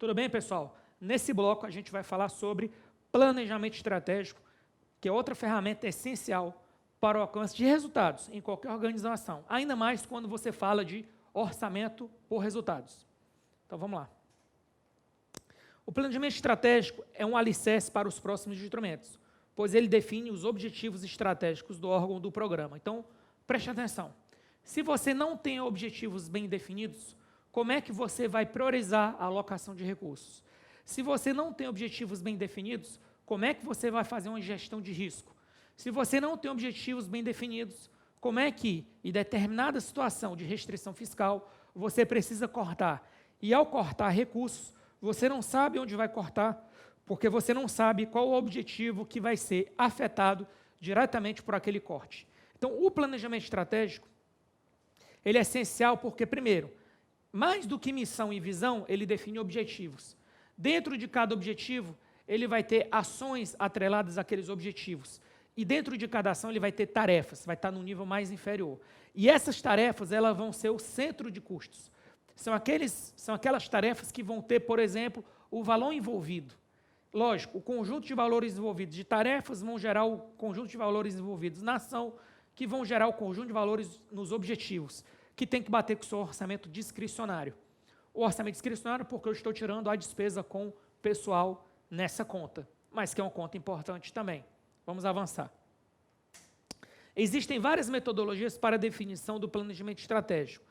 Tudo bem, pessoal? Nesse bloco, a gente vai falar sobre planejamento estratégico, que é outra ferramenta essencial para o alcance de resultados em qualquer organização, ainda mais quando você fala de orçamento por resultados. Então, vamos lá. O planejamento estratégico é um alicerce para os próximos instrumentos, pois ele define os objetivos estratégicos do órgão do programa. Então, preste atenção. Se você não tem objetivos bem definidos, como é que você vai priorizar a alocação de recursos? Se você não tem objetivos bem definidos, como é que você vai fazer uma gestão de risco? Se você não tem objetivos bem definidos, como é que, em determinada situação de restrição fiscal, você precisa cortar? E ao cortar recursos, você não sabe onde vai cortar, porque você não sabe qual o objetivo que vai ser afetado diretamente por aquele corte. Então, o planejamento estratégico, ele é essencial porque, primeiro, mais do que missão e visão, ele define objetivos. Dentro de cada objetivo, ele vai ter ações atreladas àqueles objetivos. E dentro de cada ação, ele vai ter tarefas, vai estar no nível mais inferior. E essas tarefas, elas vão ser o centro de custos. São aquelas tarefas que vão ter, por exemplo, o valor envolvido. Lógico, o conjunto de valores envolvidos de tarefas vão gerar o conjunto de valores envolvidos na ação, que vão gerar o conjunto de valores nos objetivos, que tem que bater com o seu orçamento discricionário. O orçamento discricionário porque eu estou tirando a despesa com pessoal nessa conta, mas que é uma conta importante também. Vamos avançar. Existem várias metodologias para a definição do planejamento estratégico,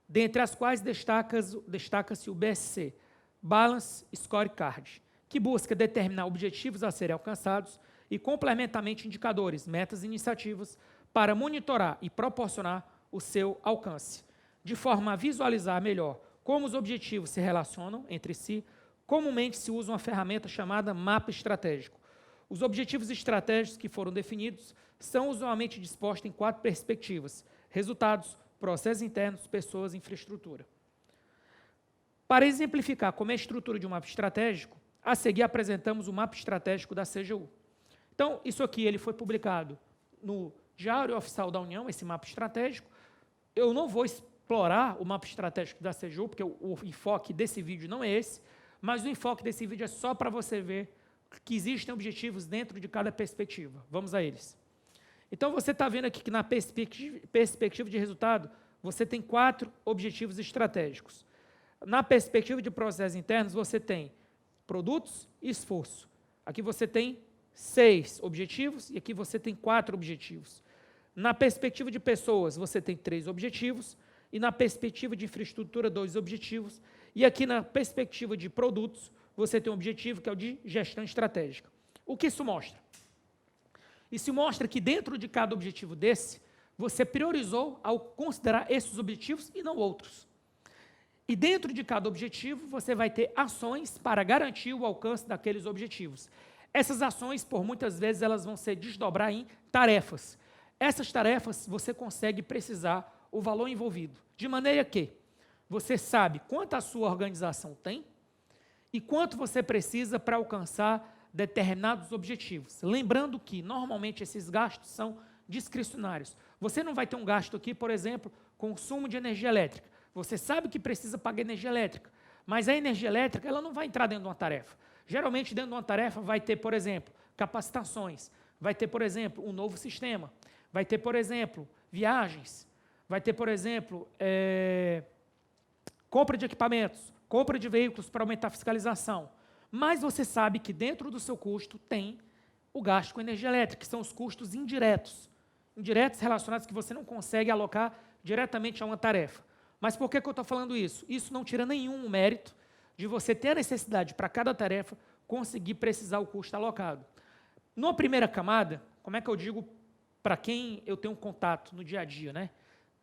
dentre as quais destaca-se o BSC, Balance Scorecard, que busca determinar objetivos a serem alcançados e, complementarmente, indicadores, metas e iniciativas para monitorar e proporcionar o seu alcance, de forma a visualizar melhor como os objetivos se relacionam entre si. Comumente se usa uma ferramenta chamada mapa estratégico. Os objetivos estratégicos que foram definidos são usualmente dispostos em 4 perspectivas: resultados, processos internos, pessoas e infraestrutura. Para exemplificar como é a estrutura de um mapa estratégico, a seguir apresentamos o mapa estratégico da CGU. Então, isso aqui ele foi publicado no Diário Oficial da União, esse mapa estratégico. Eu não vou explorar o mapa estratégico da CGU, porque o enfoque desse vídeo não é esse, mas o enfoque desse vídeo é só para você ver que existem objetivos dentro de cada perspectiva. Vamos a eles. Então, você está vendo aqui que na perspectiva de resultado, você tem 4 objetivos estratégicos. Na perspectiva de processos internos, você tem produtos e esforço. Aqui você tem 6 objetivos e aqui você tem 4 objetivos. Na perspectiva de pessoas, você tem 3 objetivos, e na perspectiva de infraestrutura, 2 objetivos, e aqui na perspectiva de produtos, você tem um objetivo que é o de gestão estratégica. O que isso mostra? Isso mostra que dentro de cada objetivo desse, você priorizou ao considerar esses objetivos e não outros. E dentro de cada objetivo, você vai ter ações para garantir o alcance daqueles objetivos. Essas ações, por muitas vezes, elas vão se desdobrar em tarefas. Essas tarefas, você consegue precisar o valor envolvido, de maneira que você sabe quanto a sua organização tem e quanto você precisa para alcançar determinados objetivos. Lembrando que, normalmente, esses gastos são discricionários. Você não vai ter um gasto aqui, por exemplo, consumo de energia elétrica. Você sabe que precisa pagar energia elétrica, mas a energia elétrica ela não vai entrar dentro de uma tarefa. Geralmente, dentro de uma tarefa, vai ter, por exemplo, capacitações, vai ter, por exemplo, um novo sistema, vai ter, por exemplo, viagens, vai ter, por exemplo, compra de equipamentos, compra de veículos para aumentar a fiscalização. Mas você sabe que dentro do seu custo tem o gasto com energia elétrica, que são os custos indiretos. Indiretos relacionados que você não consegue alocar diretamente a uma tarefa. Mas por que eu estou falando isso? Isso não tira nenhum mérito de você ter a necessidade para cada tarefa conseguir precisar o custo alocado. Numa primeira camada, como é que eu digo para quem eu tenho um contato no dia a dia, né?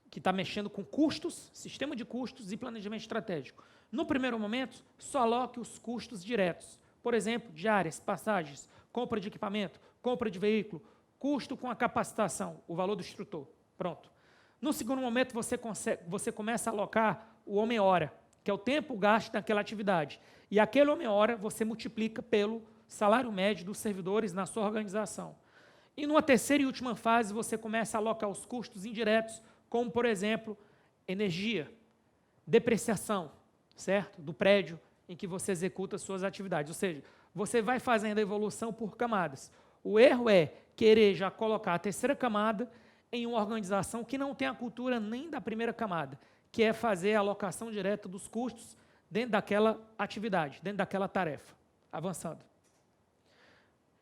Que está mexendo com custos, sistema de custos e planejamento estratégico. No primeiro momento, só aloque os custos diretos. Por exemplo, diárias, passagens, compra de equipamento, compra de veículo, custo com a capacitação, o valor do instrutor. Pronto. No segundo momento, você começa a alocar o homem-hora, que é o tempo gasto naquela atividade. E aquele homem-hora você multiplica pelo salário médio dos servidores na sua organização. E numa terceira e última fase, você começa a alocar os custos indiretos, como, por exemplo, energia, depreciação, certo? Do prédio em que você executa suas atividades. Ou seja, você vai fazendo a evolução por camadas. O erro é querer já colocar a terceira camada em uma organização que não tem a cultura nem da primeira camada, que é fazer a alocação direta dos custos dentro daquela atividade, dentro daquela tarefa. Avançando.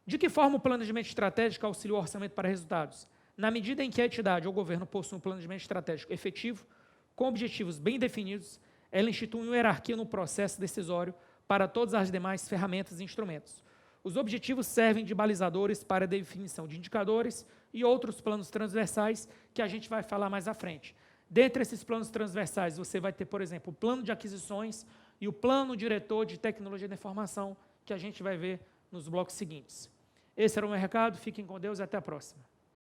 De que forma o planejamento estratégico auxilia o orçamento para resultados? Na medida em que a entidade ou o governo possui um planejamento estratégico efetivo, com objetivos bem definidos, ela institui uma hierarquia no processo decisório para todas as demais ferramentas e instrumentos. Os objetivos servem de balizadores para a definição de indicadores e outros planos transversais que a gente vai falar mais à frente. Dentre esses planos transversais, você vai ter, por exemplo, o plano de aquisições e o plano diretor de tecnologia da informação, que a gente vai ver nos blocos seguintes. Esse era o meu recado, fiquem com Deus e até a próxima.